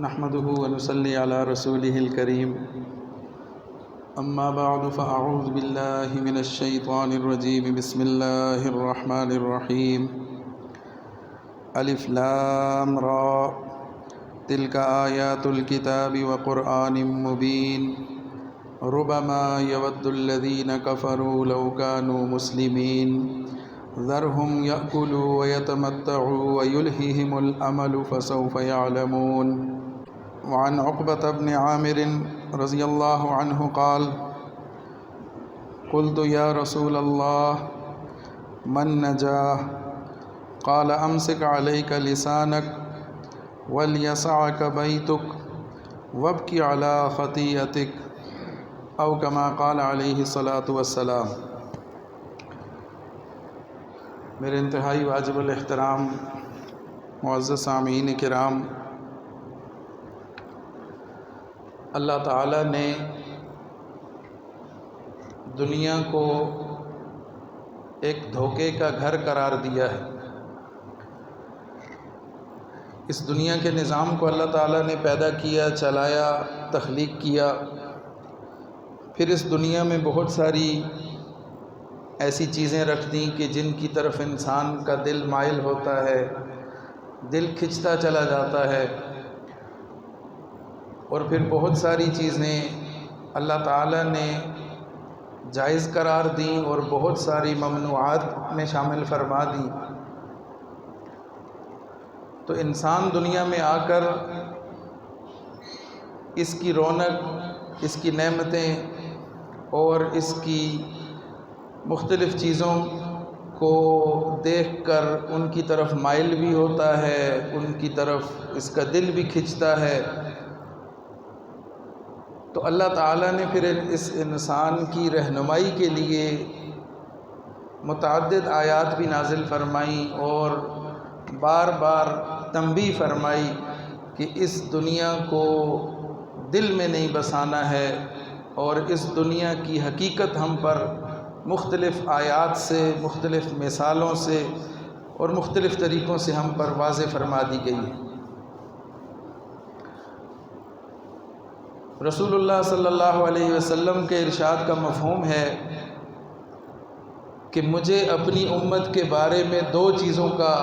نحمده ونصلي على رسوله الكريم اما بعد فاعوذ بالله من الشيطان الرجيم بسم الله الرحمن الرحيم الف لام را تلك آيات الكتاب وقرآن مبين ربما يود الذين كفروا لو كانوا مسلمين ذرهم يأكلوا ويتمتعوا ويلههم الأمل فسوف يعلمون. وعن عقبة بن عامر رضي الله عنه قال قلت يا رسول الله من نجاه قال أمسك عليك لسانك وليسعك بيتك وابكي على خطيئتك أو كما قال عليه الصلاة والسلام. میرے انتہائی واجب الاحترام معزز سامعین کرام، اللہ تعالیٰ نے دنیا کو ایک دھوکے کا گھر قرار دیا ہے. اس دنیا کے نظام کو اللہ تعالیٰ نے پیدا کیا، چلایا، تخلیق کیا. پھر اس دنیا میں بہت ساری ایسی چیزیں رکھ دیں کہ جن کی طرف انسان کا دل مائل ہوتا ہے، دل کھنچتا چلا جاتا ہے. اور پھر بہت ساری چیزیں اللہ تعالیٰ نے جائز قرار دیں اور بہت ساری ممنوعات میں شامل فرما دیں. تو انسان دنیا میں آ کر اس کی رونق، اس کی نعمتیں اور اس کی مختلف چیزوں کو دیکھ کر ان کی طرف مائل بھی ہوتا ہے، ان کی طرف اس کا دل بھی کھنچتا ہے. تو اللہ تعالیٰ نے پھر اس انسان کی رہنمائی کے لیے متعدد آیات بھی نازل فرمائیں اور بار بار تنبیہ فرمائی کہ اس دنیا کو دل میں نہیں بسانا ہے. اور اس دنیا کی حقیقت ہم پر مختلف آیات سے، مختلف مثالوں سے اور مختلف طریقوں سے ہم پر واضح فرما دی گئی ہے. رسول اللہ صلی اللہ علیہ وسلم کے ارشاد کا مفہوم ہے کہ مجھے اپنی امت کے بارے میں دو چیزوں کا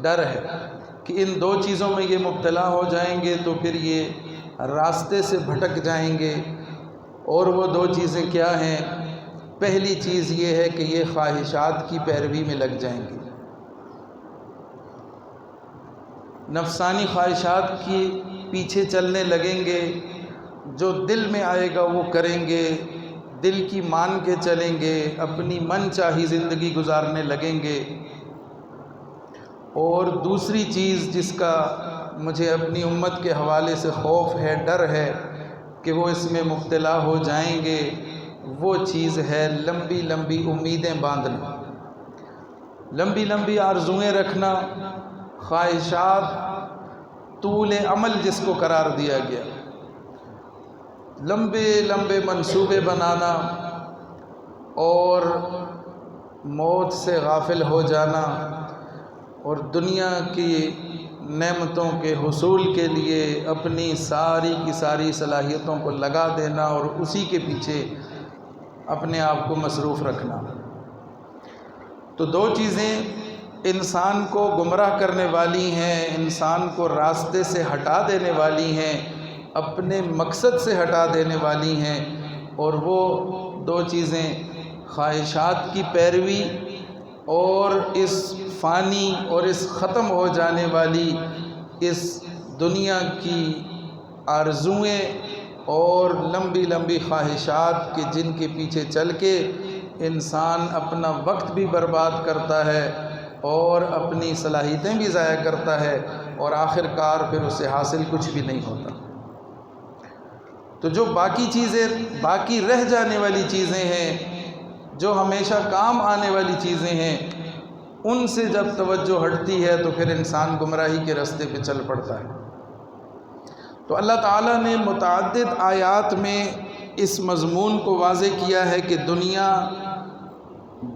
ڈر ہے کہ ان دو چیزوں میں یہ مبتلا ہو جائیں گے تو پھر یہ راستے سے بھٹک جائیں گے. اور وہ دو چیزیں کیا ہیں؟ پہلی چیز یہ ہے کہ یہ خواہشات کی پیروی میں لگ جائیں گے، نفسانی خواہشات کی پیچھے چلنے لگیں گے. جو دل میں آئے گا وہ کریں گے، دل کی مان کے چلیں گے، اپنی من چاہی زندگی گزارنے لگیں گے. اور دوسری چیز جس کا مجھے اپنی امت کے حوالے سے خوف ہے، ڈر ہے کہ وہ اس میں مبتلا ہو جائیں گے، وہ چیز ہے لمبی لمبی امیدیں باندھنا، لمبی لمبی آرزوئیں رکھنا، خواہشات، طول عمل جس کو قرار دیا گیا، لمبے لمبے منصوبے بنانا اور موت سے غافل ہو جانا اور دنیا کی نعمتوں کے حصول کے لیے اپنی ساری کی ساری صلاحیتوں کو لگا دینا اور اسی کے پیچھے اپنے آپ کو مصروف رکھنا. تو دو چیزیں انسان کو گمراہ کرنے والی ہیں، انسان کو راستے سے ہٹا دینے والی ہیں، اپنے مقصد سے ہٹا دینے والی ہیں. اور وہ دو چیزیں خواہشات کی پیروی اور اس فانی اور اس ختم ہو جانے والی اس دنیا کی آرزوئیں اور لمبی لمبی خواہشات کہ جن کے پیچھے چل کے انسان اپنا وقت بھی برباد کرتا ہے اور اپنی صلاحیتیں بھی ضائع کرتا ہے اور آخر کار پھر اسے حاصل کچھ بھی نہیں ہوتا. تو جو باقی چیزیں، باقی رہ جانے والی چیزیں ہیں، جو ہمیشہ کام آنے والی چیزیں ہیں، ان سے جب توجہ ہٹتی ہے تو پھر انسان گمراہی کے راستے پہ چل پڑتا ہے. تو اللہ تعالیٰ نے متعدد آیات میں اس مضمون کو واضح کیا ہے کہ دنیا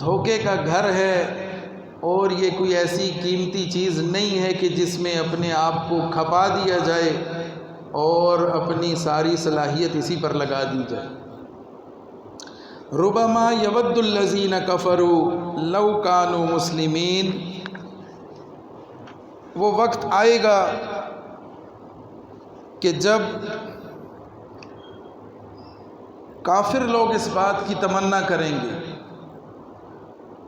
دھوکے کا گھر ہے اور یہ کوئی ایسی قیمتی چیز نہیں ہے کہ جس میں اپنے آپ کو کھپا دیا جائے اور اپنی ساری صلاحیت اسی پر لگا دی جائے۔ ربما یود الذین کفروا لو کانوا مسلمین، وہ وقت آئے گا کہ جب کافر لوگ اس بات کی تمنا کریں گے،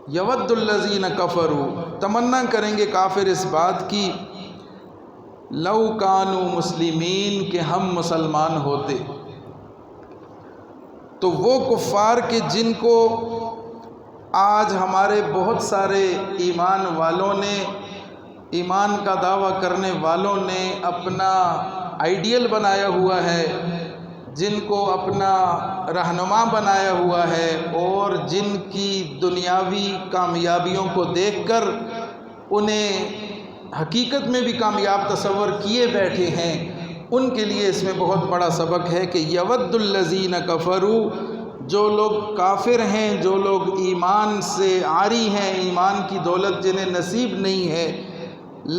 یود الذین کفروا، تمنا کریں گے کافر اس بات کی، لو کانوا مسلمین، کہ ہم مسلمان ہوتے۔ تو وہ کفار کے جن کو آج ہمارے بہت سارے ایمان والوں نے، ایمان کا دعویٰ کرنے والوں نے اپنا آئیڈیل بنایا ہوا ہے، جن کو اپنا رہنما بنایا ہوا ہے، اور جن کی دنیاوی کامیابیوں کو دیکھ کر انہیں حقیقت میں بھی کامیاب تصور کیے بیٹھے ہیں، ان کے لیے اس میں بہت بڑا سبق ہے کہ یود الذین کفروا، جو لوگ کافر ہیں، جو لوگ ایمان سے عاری ہیں، ایمان کی دولت جنہیں نصیب نہیں ہے،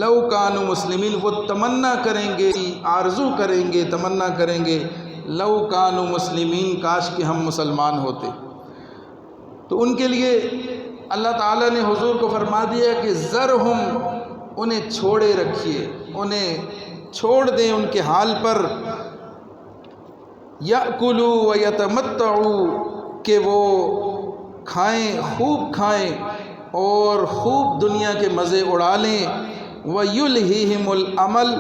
لو کانوا مسلمین، وہ تمنا کریں گے، آرزو کریں گے، تمنا کریں گے، لو کانوا مسلمین، کاش کہ ہم مسلمان ہوتے۔ تو ان کے لیے اللہ تعالیٰ نے حضور کو فرما دیا کہ ذرہم، انہیں چھوڑے رکھیے، انہیں چھوڑ دیں ان کے حال پر، یأکلوا ویتمتعوا، کہ وہ کھائیں، خوب کھائیں اور خوب دنیا کے مزے اڑا لیں، ویلہہم الامل،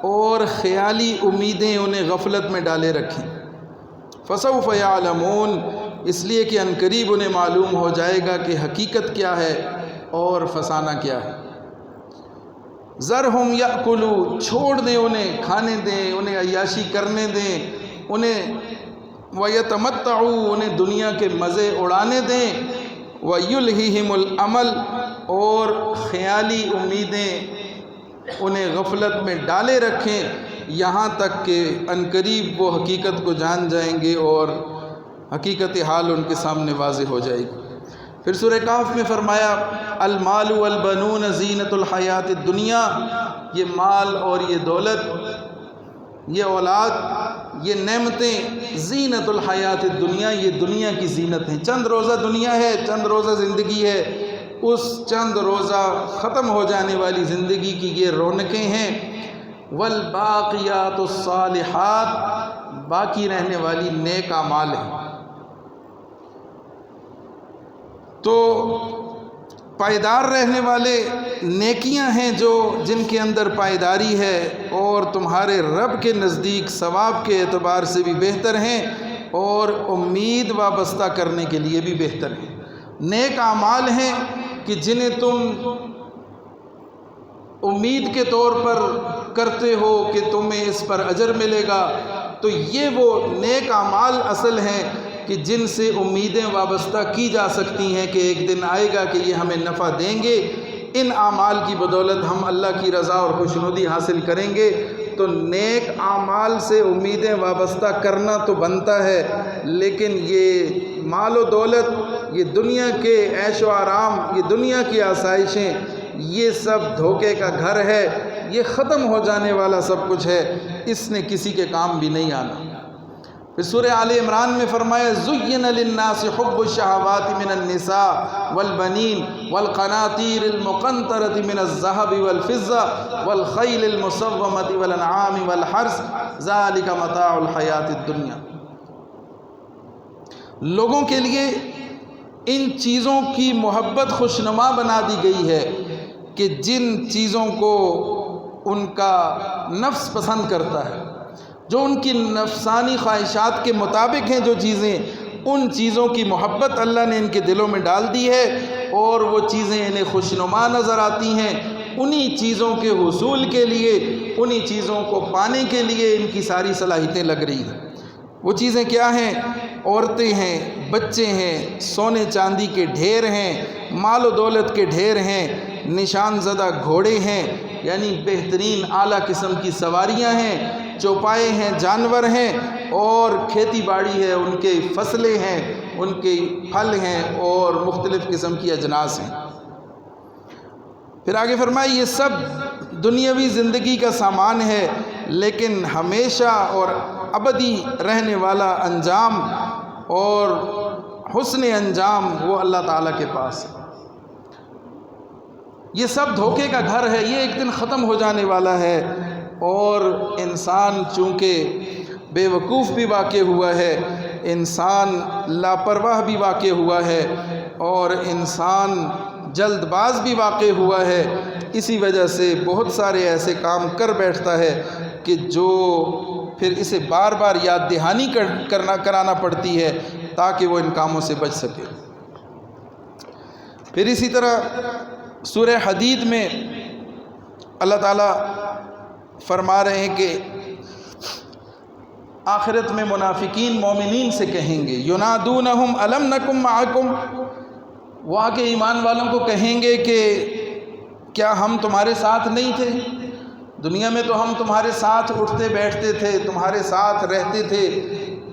اور خیالی امیدیں انہیں غفلت میں ڈالے رکھیں، فسوف یعلمون، اس لیے کہ عنقریب انہیں معلوم ہو جائے گا کہ حقیقت کیا ہے اور فسانہ کیا ہے۔ ذرہم یأکلوا، چھوڑ دیں انہیں، کھانے دیں، انہیں عیاشی کرنے دیں، انہیں ویتمتعوا، انہیں دنیا کے مزے اڑانے دیں، ویلہہم الامل، اور خیالی امیدیں انہیں غفلت میں ڈالے رکھیں، یہاں تک کہ عنقریب وہ حقیقت کو جان جائیں گے اور حقیقت حال ان کے سامنے واضح ہو جائے گی۔ پھر سورہ کہف میں فرمایا المال والبنون زینت الحیات الدنیا، یہ مال اور یہ دولت، یہ اولاد، یہ نعمتیں، زینت الحیات الدنیا، یہ دنیا کی زینت ہیں۔ چند روزہ دنیا ہے، چند روزہ زندگی ہے، اس چند روزہ ختم ہو جانے والی زندگی کی یہ رونقیں ہیں۔ والباقیات الصالحات، باقی رہنے والی نیک اعمال ہیں۔ تو پائیدار رہنے والے نیکیاں ہیں جن کے اندر پائیداری ہے، اور تمہارے رب کے نزدیک ثواب کے اعتبار سے بھی بہتر ہیں، اور امید وابستہ کرنے کے لیے بھی بہتر ہیں۔ نیک اعمال ہیں کہ جنہیں تم امید کے طور پر کرتے ہو کہ تمہیں اس پر اجر ملے گا، تو یہ وہ نیک اعمال اصل ہیں کہ جن سے امیدیں وابستہ کی جا سکتی ہیں کہ ایک دن آئے گا کہ یہ ہمیں نفع دیں گے، ان اعمال کی بدولت ہم اللہ کی رضا اور خوشنودی حاصل کریں گے۔ تو نیک اعمال سے امیدیں وابستہ کرنا تو بنتا ہے، لیکن یہ مال و دولت، یہ دنیا کے عیش و آرام، یہ دنیا کی آسائشیں، یہ سب دھوکے کا گھر ہے، یہ ختم ہو جانے والا سب کچھ ہے، اس نے کسی کے کام بھی نہیں آنا۔ پھر سورہ آل عمران میں فرمایا زُيِّنَ لِلنَّاسِ حُبُّ الشَّهَوَاتِ مِنَ النِّسَاءِ وَالْبَنِينَ وَالْقَنَاطِيرِ الْمُقَنطَرَةِ مِنَ الذَّهَبِ وَالْفِضَّةِ وَالْخَيْلِ الْمُسَوَّمَةِ وَالْأَنْعَامِ وَالْحَرْثِ ذَلِكَ مَتَاعُ الْحَيَاةِ الدُّنْيَا، لوگوں کے لیے ان چیزوں کی محبت خوشنما بنا دی گئی ہے کہ جن چیزوں کو ان کا نفس پسند کرتا ہے، جو ان کی نفسانی خواہشات کے مطابق ہیں، جو چیزیں، ان چیزوں کی محبت اللہ نے ان کے دلوں میں ڈال دی ہے، اور وہ چیزیں انہیں خوشنما نظر آتی ہیں۔ انہی چیزوں کے حصول کے لیے، انہی چیزوں کو پانے کے لیے ان کی ساری صلاحیتیں لگ رہی ہیں۔ وہ چیزیں کیا ہیں؟ عورتیں ہیں، بچے ہیں، سونے چاندی کے ڈھیر ہیں، مال و دولت کے ڈھیر ہیں، نشان زدہ گھوڑے ہیں، یعنی بہترین اعلیٰ قسم کی سواریاں ہیں، چوپائے ہیں، جانور ہیں، اور کھیتی باڑی ہے، ان کے فصلیں ہیں، ان کے پھل ہیں، اور مختلف قسم کی اجناس ہیں۔ پھر آگے فرمائے یہ سب دنیاوی زندگی کا سامان ہے، لیکن ہمیشہ اور ابدی رہنے والا انجام اور حسن انجام وہ اللہ تعالیٰ کے پاس ہے۔ یہ سب دھوکے کا گھر ہے، یہ ایک دن ختم ہو جانے والا ہے، اور انسان چونکہ بے وقوف بھی واقع ہوا ہے، انسان لاپرواہ بھی واقع ہوا ہے، اور انسان جلد باز بھی واقع ہوا ہے، اسی وجہ سے بہت سارے ایسے کام کر بیٹھتا ہے کہ جو پھر اسے بار بار یاد دہانی کرانا پڑتی ہے تاکہ وہ ان کاموں سے بچ سکے۔ پھر اسی طرح سورہ حدید میں اللہ تعالیٰ فرما رہے ہیں کہ آخرت میں منافقین مومنین سے کہیں گے، ینادونہم الم نکم معکم، وہ آگے ایمان والوں کو کہیں گے کہ کیا ہم تمہارے ساتھ نہیں تھے؟ دنیا میں تو ہم تمہارے ساتھ اٹھتے بیٹھتے تھے، تمہارے ساتھ رہتے تھے،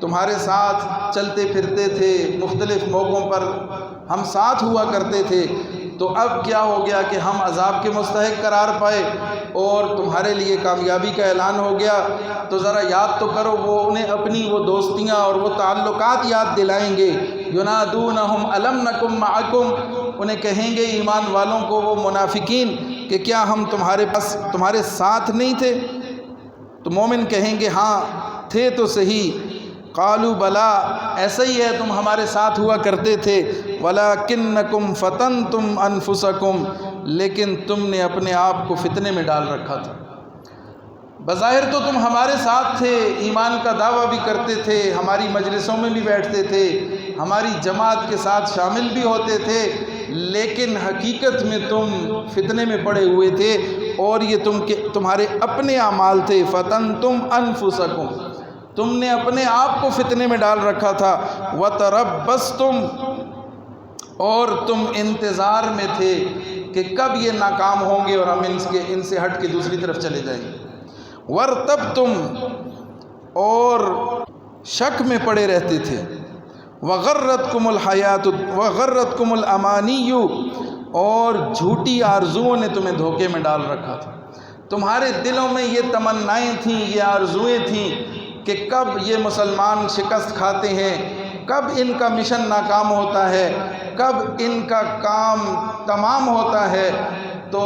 تمہارے ساتھ چلتے پھرتے تھے، مختلف موقعوں پر ہم ساتھ ہوا کرتے تھے، تو اب کیا ہو گیا کہ ہم عذاب کے مستحق قرار پائے اور تمہارے لیے کامیابی کا اعلان ہو گیا؟ تو ذرا یاد تو کرو۔ وہ انہیں اپنی وہ دوستیاں اور وہ تعلقات یاد دلائیں گے۔ ینادونہم الم نکم معکم، انہیں کہیں گے ایمان والوں کو وہ منافقین کہ کیا ہم تمہارے ساتھ نہیں تھے؟ تو مومن کہیں گے ہاں تھے تو صحیح۔ قالوا بلا، ایسا ہی ہے، تم ہمارے ساتھ ہوا کرتے تھے، ولکنکم فتنتم انفسکم، لیکن تم نے اپنے آپ کو فتنے میں ڈال رکھا تھا۔ بظاہر تو تم ہمارے ساتھ تھے، ایمان کا دعویٰ بھی کرتے تھے، ہماری مجلسوں میں بھی بیٹھتے تھے، ہماری جماعت کے ساتھ شامل بھی ہوتے تھے، لیکن حقیقت میں تم فتنے میں پڑے ہوئے تھے، اور یہ تمہارے اپنے اعمال تھے۔ فتنتم انفسکم، تم نے اپنے آپ کو فتنے میں ڈال رکھا تھا۔ وتربصتم، اور تم انتظار میں تھے کہ کب یہ ناکام ہوں گے اور ہم ان سے ہٹ کے دوسری طرف چلے جائیں گے۔ وارتبتم، اور شک میں پڑے رہتے تھے۔ وغرتکم الحیات وغرتکم الامانی، اور جھوٹی آرزوؤں نے تمہیں دھوکے میں ڈال رکھا تھا۔ تمہارے دلوں میں یہ تمنائیں تھیں، یہ آرزوئیں تھیں کہ کب یہ مسلمان شکست کھاتے ہیں، کب ان کا مشن ناکام ہوتا ہے، کب ان کا کام تمام ہوتا ہے۔ تو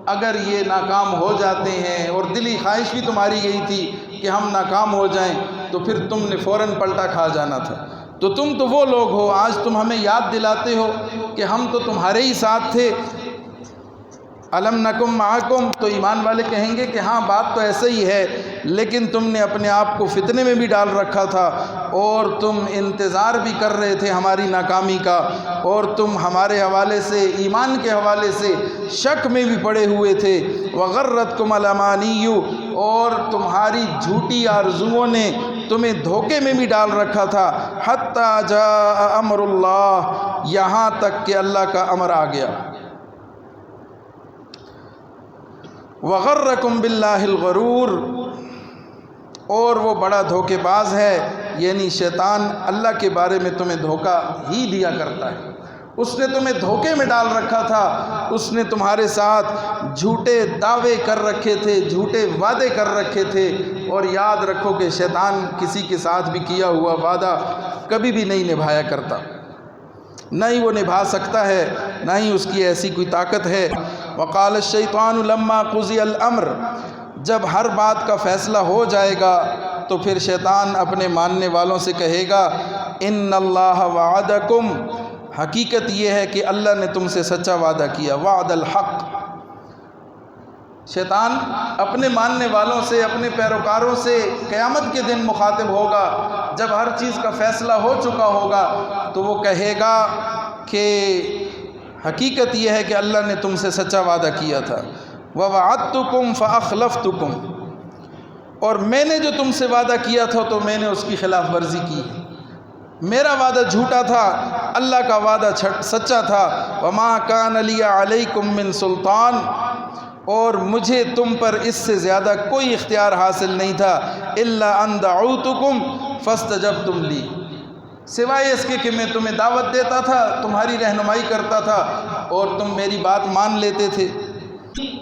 اگر یہ ناکام ہو جاتے ہیں، اور دلی خواہش بھی تمہاری یہی تھی کہ ہم ناکام ہو جائیں، تو پھر تم نے فوراً پلٹا کھا جانا تھا۔ تو تم تو وہ لوگ ہو، آج تم ہمیں یاد دلاتے ہو کہ ہم تو تمہارے ہی ساتھ تھے۔ الم نکم معکم، تو ایمان والے کہیں گے کہ ہاں بات تو ایسا ہی ہے، لیکن تم نے اپنے آپ کو فتنے میں بھی ڈال رکھا تھا، اور تم انتظار بھی کر رہے تھے ہماری ناکامی کا، اور تم ہمارے حوالے سے، ایمان کے حوالے سے شک میں بھی پڑے ہوئے تھے۔ وغرتکم الامانی، اور تمہاری جھوٹی آرزوؤں نے تمہیں دھوکے میں بھی ڈال رکھا تھا۔ حتی جاء امر اللہ، یہاں تک کہ اللہ کا امر آ گیا۔ وغرکم باللہ الغرور، اور وہ بڑا دھوکے باز ہے، یعنی شیطان اللہ کے بارے میں تمہیں دھوکہ ہی دیا کرتا ہے۔ اس نے تمہیں دھوکے میں ڈال رکھا تھا، اس نے تمہارے ساتھ جھوٹے دعوے کر رکھے تھے، جھوٹے وعدے کر رکھے تھے، اور یاد رکھو کہ شیطان کسی کے ساتھ بھی کیا ہوا وعدہ کبھی بھی نہیں نبھایا کرتا، نہ ہی وہ نبھا سکتا ہے، نہ ہی اس کی ایسی کوئی طاقت ہے۔ وقال الشیطان لما قضی الامر، جب ہر بات کا فیصلہ ہو جائے گا تو پھر شیطان اپنے ماننے والوں سے کہے گا ان اللہ وعدکم، حقیقت یہ ہے کہ اللہ نے تم سے سچا وعدہ کیا، وعد الحق۔ شیطان اپنے ماننے والوں سے، اپنے پیروکاروں سے قیامت کے دن مخاطب ہوگا، جب ہر چیز کا فیصلہ ہو چکا ہوگا، تو وہ کہے گا کہ حقیقت یہ ہے کہ اللہ نے تم سے سچا وعدہ کیا تھا۔ وَوَعَدتُكُمْ فَأَخْلَفْتُكُمْ، اور میں نے جو تم سے وعدہ کیا تھا تو میں نے اس کی خلاف ورزی کی ہے۔ میرا وعدہ جھوٹا تھا، اللہ کا وعدہ سچا تھا۔ وَمَا كَانَ لِيَ عَلَيْكُمْ مِنْ سُلطان، اور مجھے تم پر اس سے زیادہ کوئی اختیار حاصل نہیں تھا۔ إِلَّا أَن دَعَوْتُكُمْ فَاسْتَجَبْتُمْ لِي، سوائے اس کے کہ میں تمہیں دعوت دیتا تھا، تمہاری رہنمائی کرتا تھا، اور تم میری بات مان لیتے تھے۔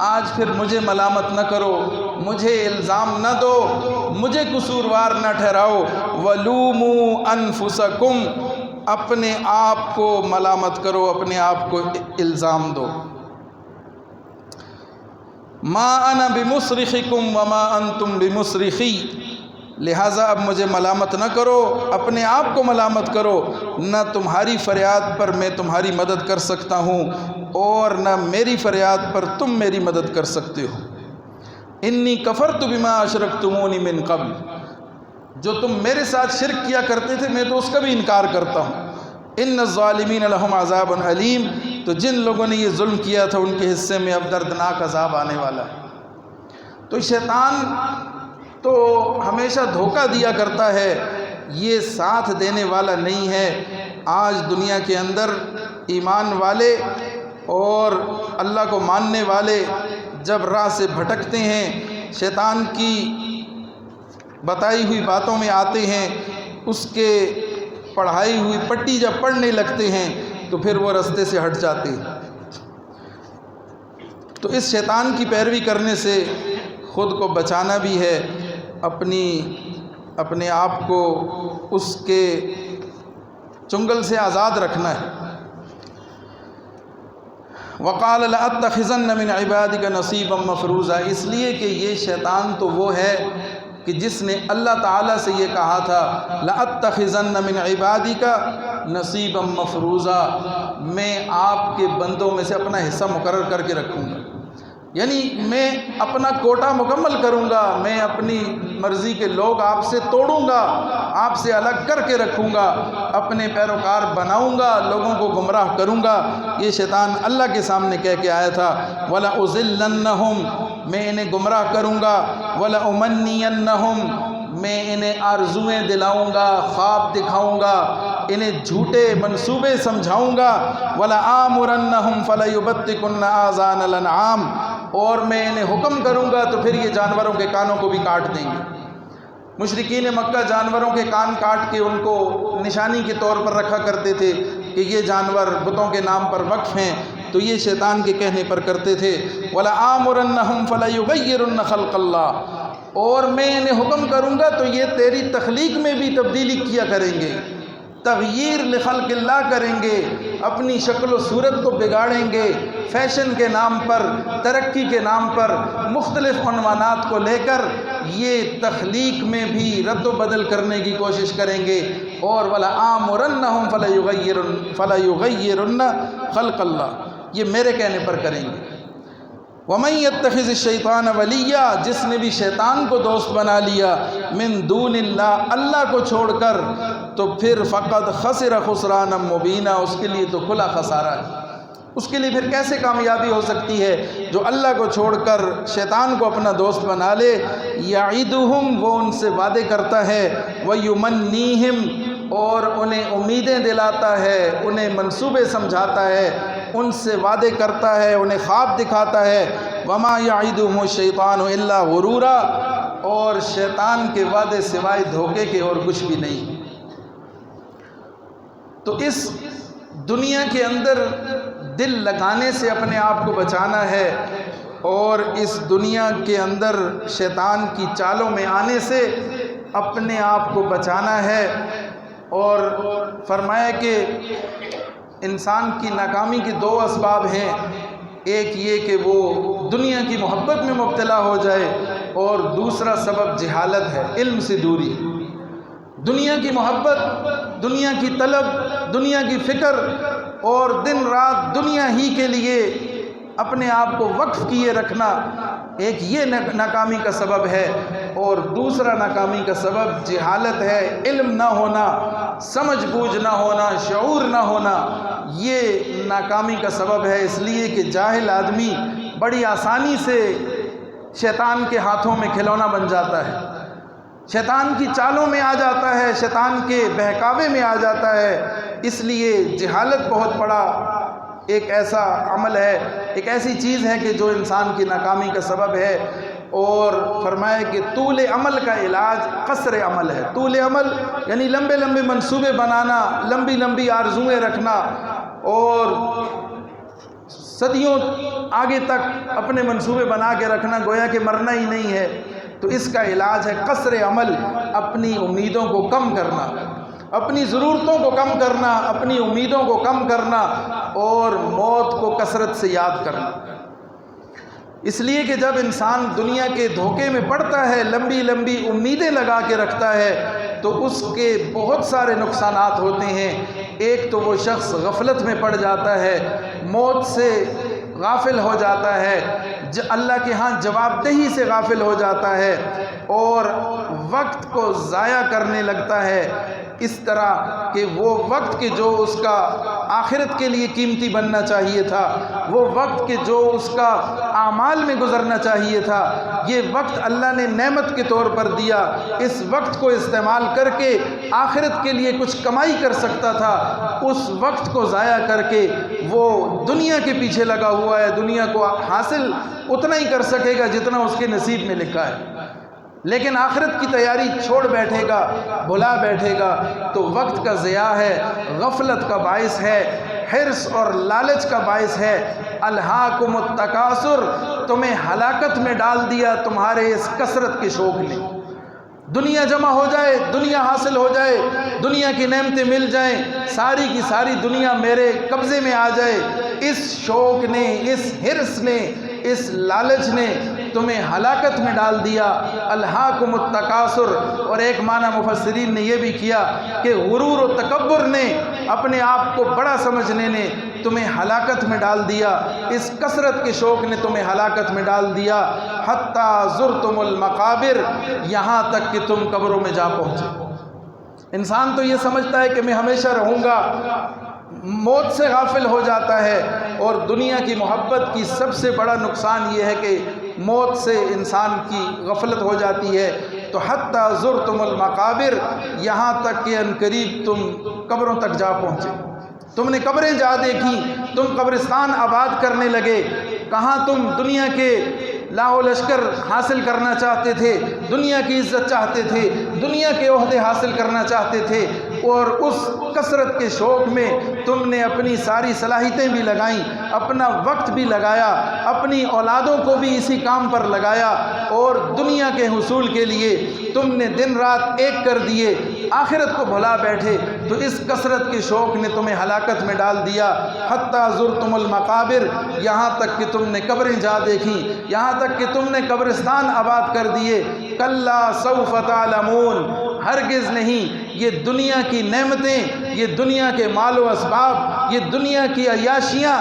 آج پھر مجھے ملامت نہ کرو، مجھے الزام نہ دو، مجھے قصوروار نہ ٹھہراؤ۔ وَلُومُوا أَنفُسَكُمْ، اپنے آپ کو ملامت کرو، اپنے آپ کو الزام دو۔ مَا أَنَا بِمُصْرِخِكُمْ وَمَا أَنْتُمْ بِمُصْرِخِي، لہٰذا اب مجھے ملامت نہ کرو، اپنے آپ کو ملامت کرو، نہ تمہاری فریاد پر میں تمہاری مدد کر سکتا ہوں اور نہ میری فریاد پر تم میری مدد کر سکتے ہو۔ انی کفرت بما اشرکتمونی من قبل، جو تم میرے ساتھ شرک کیا کرتے تھے میں تو اس کا بھی انکار کرتا ہوں۔ ان الظالمین لہم عذاب علیم، تو جن لوگوں نے یہ ظلم کیا تھا ان کے حصے میں اب دردناک عذاب آنے والا ہے۔ تو شیطان تو ہمیشہ دھوکہ دیا کرتا ہے، یہ ساتھ دینے والا نہیں ہے۔ آج دنیا کے اندر ایمان والے اور اللہ کو ماننے والے جب راہ سے بھٹکتے ہیں، شیطان کی بتائی ہوئی باتوں میں آتے ہیں، اس کے پڑھائی ہوئی پٹی جب پڑھنے لگتے ہیں تو پھر وہ رستے سے ہٹ جاتے ہیں۔ تو اس شیطان کی پیروی کرنے سے خود کو بچانا بھی ہے، اپنے آپ کو اس کے چنگل سے آزاد رکھنا ہے۔ وَقَالَ لَأَتَّخِذَنَّ مِنْ عِبَادِكَ نَصِيبًا مَفْرُوضًا، اس لیے کہ یہ شیطان تو وہ ہے کہ جس نے اللہ تعالیٰ سے یہ کہا تھا لَأَتَّخِذَنَّ مِنْ عِبَادِكَ نَصِيبًا مَفْرُوضًا، میں آپ کے بندوں میں سے اپنا حصہ مقرر کر کے رکھوں گا، یعنی میں اپنا کوٹا مکمل کروں گا، میں اپنی مرضی کے لوگ آپ سے توڑوں گا، آپ سے الگ کر کے رکھوں گا، اپنے پیروکار بناؤں گا، لوگوں کو گمراہ کروں گا۔ یہ شیطان اللہ کے سامنے کہہ کے آیا تھا وَلَأُضِلَّنَّهُمْ، میں انہیں گمراہ کروں گا، وَلَأُمَنِّيَنَّهُمْ، میں انہیں آرزویں دلاؤں گا، خواب دکھاؤں گا، انہیں جھوٹے منصوبے سمجھاؤں گا، وَلَآمُرَنَّهُمْ فَلَيُبَتِّكُنَّ آذَانَ الْأَنْعَامِ، اور میں انہیں حکم کروں گا تو پھر یہ جانوروں کے کانوں کو بھی کاٹ دیں گے۔ مشرکین مکہ جانوروں کے کان کاٹ کے ان کو نشانی کے طور پر رکھا کرتے تھے کہ یہ جانور بتوں کے نام پر وقف ہیں، تو یہ شیطان کے کہنے پر کرتے تھے۔ وَلَآمُرَنَّهُمْ فَلَيُغَيِّرُنَّ خَلْقَ اللَّهِ، اور میں انہیں حکم کروں گا تو یہ تیری تخلیق میں بھی تبدیلی کیا کریں گے، تغییر لخلق اللہ کریں گے، اپنی شکل و صورت کو بگاڑیں گے، فیشن کے نام پر، ترقی کے نام پر مختلف عنوانات کو لے کر یہ تخلیق میں بھی رد و بدل کرنے کی کوشش کریں گے۔ اور وَلَآمُرَنَّهُمْ فَلَيُغَيِّرُنَّ خَلْقَ اللَّهِ، یہ میرے کہنے پر کریں گے۔ وَمَن يَتَّخِذِ الشَّيْطَانَ وَلِيًّا، جس نے بھی شیطان کو دوست بنا لیا، مِن دون اللہ، اللہ کو چھوڑ کر، تو پھر فقد خسر خسرانا مبینا، اس کے لیے تو کھلا خسارہ ہے۔ اس کے لیے پھر کیسے کامیابی ہو سکتی ہے جو اللہ کو چھوڑ کر شیطان کو اپنا دوست بنا لے۔ یعدہم، وہ ان سے وعدے کرتا ہے، ویمنیہم، اور انہیں امیدیں دلاتا ہے، انہیں منصوبے سمجھاتا ہے، ان سے وعدے کرتا ہے، انہیں خواب دکھاتا ہے۔ وما یعدہم الشیطان الا غرورا، اور شیطان کے وعدے سوائے دھوکے کے اور کچھ بھی نہیں۔ تو اس دنیا کے اندر دل لگانے سے اپنے آپ کو بچانا ہے، اور اس دنیا کے اندر شیطان کی چالوں میں آنے سے اپنے آپ کو بچانا ہے۔ اور فرمایا کہ انسان کی ناکامی کے دو اسباب ہیں، ایک یہ کہ وہ دنیا کی محبت میں مبتلا ہو جائے، اور دوسرا سبب جہالت ہے، علم سے دوری۔ دنیا کی محبت، دنیا کی طلب، دنیا کی فکر، اور دن رات دنیا ہی کے لیے اپنے آپ کو وقف کیے رکھنا، ایک یہ ناکامی کا سبب ہے، اور دوسرا ناکامی کا سبب جہالت ہے، علم نہ ہونا، سمجھ بوجھ نہ ہونا، شعور نہ ہونا، یہ ناکامی کا سبب ہے۔ اس لیے کہ جاہل آدمی بڑی آسانی سے شیطان کے ہاتھوں میں کھلونا بن جاتا ہے، شیطان کی چالوں میں آ جاتا ہے، شیطان کے بہکاوے میں آ جاتا ہے۔ اس لیے جہالت بہت بڑا ایک ایسا عمل ہے، ایک ایسی چیز ہے کہ جو انسان کی ناکامی کا سبب ہے۔ اور فرمایا کہ طول عمل کا علاج قصر عمل ہے۔ طول عمل یعنی لمبے لمبے منصوبے بنانا، لمبی لمبی آرزویں رکھنا، اور صدیوں آگے تک اپنے منصوبے بنا کے رکھنا، گویا کہ مرنا ہی نہیں ہے۔ تو اس کا علاج ہے قصر عمل، اپنی امیدوں کو کم کرنا، اپنی ضرورتوں کو کم کرنا، اپنی امیدوں کو کم کرنا، اور موت کو کثرت سے یاد کرنا۔ اس لیے کہ جب انسان دنیا کے دھوکے میں پڑتا ہے، لمبی لمبی امیدیں لگا کے رکھتا ہے، تو اس کے بہت سارے نقصانات ہوتے ہیں۔ ایک تو وہ شخص غفلت میں پڑ جاتا ہے، موت سے غافل ہو جاتا ہے، اللہ کے ہاں جواب دہی سے غافل ہو جاتا ہے، اور وقت کو ضائع کرنے لگتا ہے، اس طرح کہ وہ وقت کے جو اس کا آخرت کے لیے قیمتی بننا چاہیے تھا، وہ وقت کے جو اس کا اعمال میں گزرنا چاہیے تھا، یہ وقت اللہ نے نعمت کے طور پر دیا، اس وقت کو استعمال کر کے آخرت کے لیے کچھ کمائی کر سکتا تھا، اس وقت کو ضائع کر کے وہ دنیا کے پیچھے لگا ہوا ہے، دنیا کو حاصل اتنا ہی کر سکے گا جتنا اس کے نصیب میں لکھا ہے، لیکن آخرت کی تیاری چھوڑ بیٹھے گا، بھلا بیٹھے گا، تو وقت کا ضیاع ہے، غفلت کا باعث ہے، حرص اور لالچ کا باعث ہے۔ الہاکم التکاثر، تمہیں ہلاکت میں ڈال دیا تمہارے اس کثرت کے شوق نے۔ دنیا جمع ہو جائے، دنیا حاصل ہو جائے، دنیا کی نعمتیں مل جائیں، ساری کی ساری دنیا میرے قبضے میں آ جائے، اس شوق نے، اس حرص نے، اس لالچ نے تمہیں ہلاکت میں ڈال دیا۔ الہاکم التکاثر، اور ایک معنی مفسرین نے یہ بھی کیا کہ غرور و تکبر نے، اپنے آپ کو بڑا سمجھنے نے تمہیں ہلاکت میں ڈال دیا، اس کثرت کے شوق نے تمہیں ہلاکت میں ڈال دیا۔ حتیٰ زرتم المقابر، یہاں تک کہ تم قبروں میں جا پہنچے۔ انسان تو یہ سمجھتا ہے کہ میں ہمیشہ رہوں گا، موت سے غافل ہو جاتا ہے، اور دنیا کی محبت کی سب سے بڑا نقصان یہ ہے کہ موت سے انسان کی غفلت ہو جاتی ہے۔ تو حتیٰ زرتم المقابر، یہاں تک کہ عنقریب تم قبروں تک جا پہنچے، تم نے قبریں جا دیکھی، تم قبرستان آباد کرنے لگے۔ کہاں تم دنیا کے لاہ و لشکر حاصل کرنا چاہتے تھے، دنیا کی عزت چاہتے تھے، دنیا کے عہدے حاصل کرنا چاہتے تھے، اور اس کثرت کے شوق میں تم نے اپنی ساری صلاحیتیں بھی لگائیں، اپنا وقت بھی لگایا، اپنی اولادوں کو بھی اسی کام پر لگایا، اور دنیا کے حصول کے لیے تم نے دن رات ایک کر دیے، آخرت کو بھلا بیٹھے۔ تو اس کثرت کے شوق نے تمہیں ہلاکت میں ڈال دیا۔ حتیٰ زرتم المقابر، یہاں تک کہ تم نے قبریں جا دیکھیں، یہاں تک کہ تم نے قبرستان آباد کر دیے۔ کلا سوف تعلمون، ہرگز نہیں، یہ دنیا کی نعمتیں، یہ دنیا کے مال و اسباب، یہ دنیا کی عیاشیاں،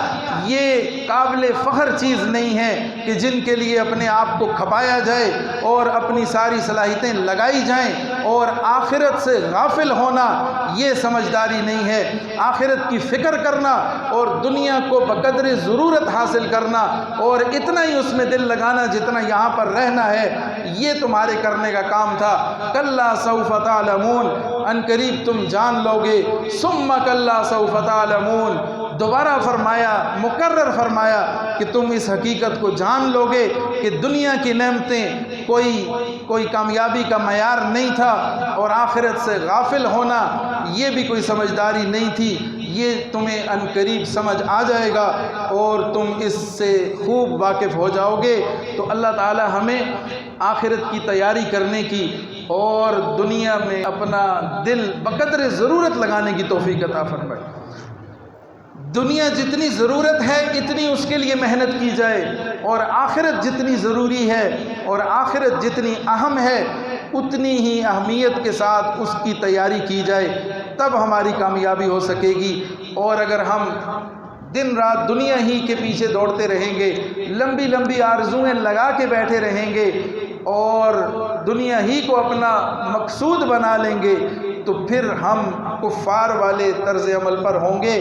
یہ قابل فخر چیز نہیں ہے کہ جن کے لیے اپنے آپ کو کھپایا جائے اور اپنی ساری صلاحیتیں لگائی جائیں، اور آخرت سے غافل ہونا یہ سمجھداری نہیں ہے۔ آخرت کی فکر کرنا اور دنیا کو بقدر ضرورت حاصل کرنا، اور اتنا ہی اس میں دل لگانا جتنا یہاں پر رہنا ہے، یہ تمہارے کرنے کا کام تھا۔ کلا سوف تعلمون، عنقریب تم جان لو گے، ثم کلا سوف تعلمون، دوبارہ فرمایا، مکرر فرمایا کہ تم اس حقیقت کو جان لو گے کہ دنیا کی نعمتیں کوئی کامیابی کا معیار نہیں تھا، اور آخرت سے غافل ہونا یہ بھی کوئی سمجھداری نہیں تھی۔ یہ تمہیں عنقریب سمجھ آ جائے گا اور تم اس سے خوب واقف ہو جاؤ گے۔ تو اللہ تعالی ہمیں آخرت کی تیاری کرنے کی اور دنیا میں اپنا دل بقدر ضرورت لگانے کی توفیق عطا فرمائے۔ دنیا جتنی ضرورت ہے اتنی اس کے لیے محنت کی جائے، اور آخرت جتنی ضروری ہے اور آخرت جتنی اہم ہے اتنی ہی اہمیت کے ساتھ اس کی تیاری کی جائے، تب ہماری کامیابی ہو سکے گی۔ اور اگر ہم دن رات دنیا ہی کے پیچھے دوڑتے رہیں گے، لمبی لمبی آرزوئیں لگا کے بیٹھے رہیں گے اور دنیا ہی کو اپنا مقصود بنا لیں گے، تو پھر ہم کفار والے طرز عمل پر ہوں گے۔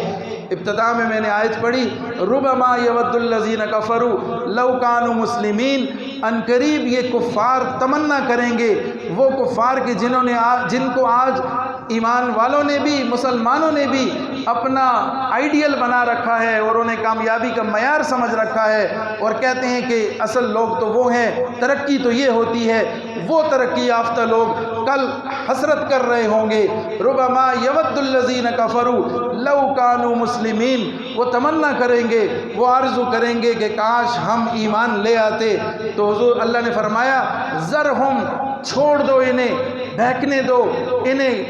ابتدا میں نے آیت پڑھی، ربما یود الذین کفروا لو کانوا مسلمین، عنقریب یہ کفار تمنا کریں گے، وہ کفار کے جن کو آج ایمان والوں نے بھی، مسلمانوں نے بھی اپنا آئیڈیل بنا رکھا ہے اور انہیں کامیابی کا معیار سمجھ رکھا ہے، اور کہتے ہیں کہ اصل لوگ تو وہ ہیں، ترقی تو یہ ہوتی ہے۔ وہ ترقی یافتہ لوگ کل حسرت کر رہے ہوں گے، ربما یود الذین کفروا لو کانوا مسلمین، وہ تمنا کریں گے، وہ آرزو کریں گے کہ کاش ہم ایمان لے آتے۔ تو حضور اللہ نے فرمایا ذرہم، چھوڑ دو انہیں، بہکنے دو انہیں،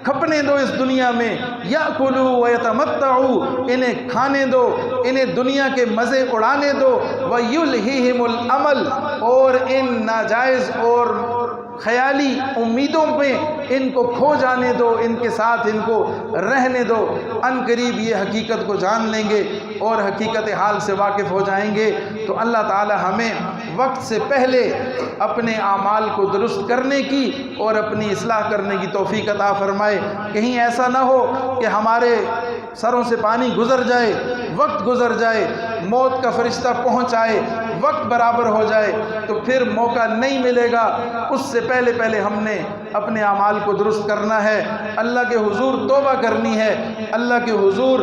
کھپنے دو اس دنیا میں، یاکلوا ویتمتعوا، انہیں کھانے دو، انہیں دنیا کے مزے اڑانے دو، ویلہہم الامل، اور ان ناجائز اور خیالی امیدوں پہ ان کو کھو جانے دو، ان کے ساتھ ان کو رہنے دو۔ ان قریب یہ حقیقت کو جان لیں گے اور حقیقت حال سے واقف ہو جائیں گے۔ تو اللہ تعالی ہمیں وقت سے پہلے اپنے اعمال کو درست کرنے کی اور اپنی اصلاح کرنے کی توفیق عطا فرمائے۔ کہیں ایسا نہ ہو کہ ہمارے سروں سے پانی گزر جائے، وقت گزر جائے، موت کا فرشتہ پہنچ آئے، وقت برابر ہو جائے تو پھر موقع نہیں ملے گا۔ اس سے پہلے ہم نے اپنے اعمال کو درست کرنا ہے، اللہ کے حضور توبہ کرنی ہے، اللہ کے حضور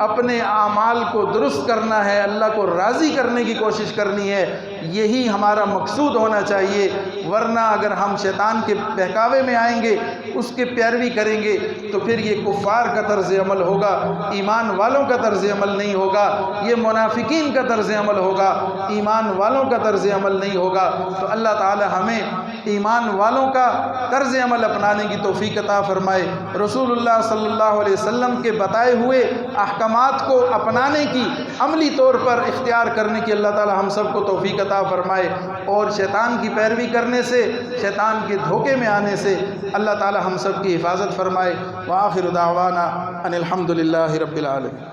اپنے اعمال کو درست کرنا ہے، اللہ کو راضی کرنے کی کوشش کرنی ہے۔ یہی ہمارا مقصود ہونا چاہیے، ورنہ اگر ہم شیطان کے بہکاوے میں آئیں گے، اس کے پیروی کریں گے تو پھر یہ کفار کا طرز عمل ہوگا، ایمان والوں کا طرز عمل نہیں ہوگا، یہ منافقین کا طرز عمل ہوگا، ایمان والوں کا طرز عمل نہیں ہوگا۔ تو اللہ تعالی ہمیں ایمان والوں کا طرز عمل اپنانے کی توفیق عطا فرمائے، رسول اللہ صلی اللہ علیہ وسلم کے بتائے ہوئے احکامات کو اپنانے کی، عملی طور پر اختیار کرنے کی اللہ تعالی ہم سب کو توفیق عطا فرمائے، اور شیطان کی پیروی کرنے سے، شیطان کے دھوکے میں آنے سے اللہ تعالی ہم سب کی حفاظت فرمائے۔ وآخر دعوانا ان الحمد للہ رب العالمین۔